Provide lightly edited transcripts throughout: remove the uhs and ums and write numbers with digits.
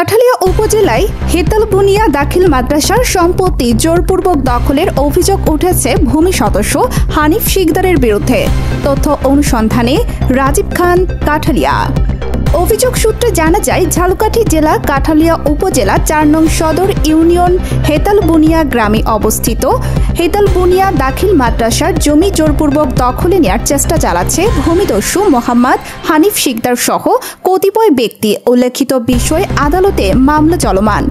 কাঠালিয়া উপজেলায় হেতালবুনিয়া দাখিল মাদ্রাসার সম্পত্তি জোরপূর্বক দখলের অভিযোগ উঠেছে ভূমি সদস্য হানিফ শিকদারের বিরুদ্ধে। তথ্য অনুসন্ধানে রাজীব খান, কাঠালিয়া। অভিযোগ সূত্রে জানা যায়, ঝালকাঠি জেলা কাঠালিয়া উপজেলা ৪ নং সদর ইউনিয়ন হেতালবুনিয়া গ্রামে অবস্থিত হেতালবুনিয়া দাখিল মাদ্রাসার জমি জোরপূর্বক দখলে নেওয়ার চেষ্টা চালাচ্ছে ভূমিদস্যু মোহাম্মদ হানিফ শিকদার সহ কতিপয় ব্যক্তি। উল্লেখিত বিষয়ে আদালতে মামলা চলমান।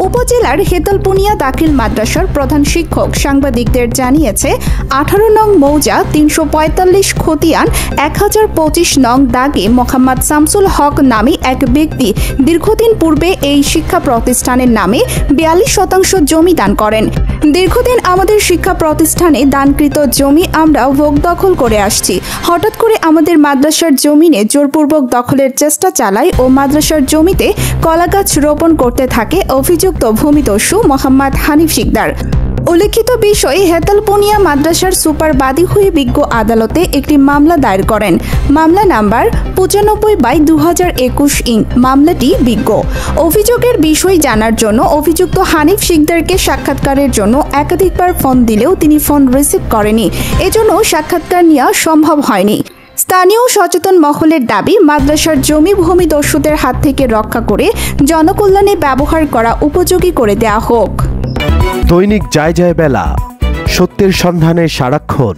উপজেলার হেতালবুনিয়া দাখিল মাদ্রাসার প্রধান শিক্ষক সাংবাদিকদের জানিয়েছে, ১৮ নং মৌজা ৩৪৫ খতিয়ান ১০২৫ নং দাগে মোহাম্মদ শামসুল হক নামে এক ব্যক্তি দীর্ঘদিন পূর্বে এই শিক্ষা প্রতিষ্ঠানের নামে ৪২% জমি দান করেন। দীর্ঘদিন আমাদের শিক্ষা প্রতিষ্ঠানে দানকৃত জমি আমরা ভোগ দখল করে আসছি। হঠাৎ করে আমাদের মাদ্রাসার জমিনে জোরপূর্বক দখলের চেষ্টা চালায় ও মাদ্রাসার জমিতে কলাগাছ রোপণ করতে থাকে অভিযুক্ত ভূমিদস্যু মোহাম্মদ হানিফ শিকদার। উল্লেখিত বিষয়ে হেতালবুনিয়া মাদ্রাসার সুপার বাদী হয়ে বিজ্ঞ আদালতে একটি মামলা দায়ের করেন। মামলা নাম্বার ৯৫/২০২১ মামলাটি বিজ্ঞ। অভিযোগের বিষয় জানার জন্য অভিযুক্ত হানিফ শিকদারকে সাক্ষাৎকারের জন্য একাধিকবার ফোন দিলেও তিনি ফোন রিসিভ করেনি। এজন্য সাক্ষাৎকার নেওয়া সম্ভব হয়নি। স্থানীয় সচেতন মহলের দাবি, মাদ্রাসার জমি ভূমিদস্যুদের হাত থেকে রক্ষা করে জনকল্যাণে ব্যবহার করা উপযোগী করে দেয়া হোক। দৈনিক যায় যায় বেলা, সত্যের সন্ধানে সারাক্ষণ।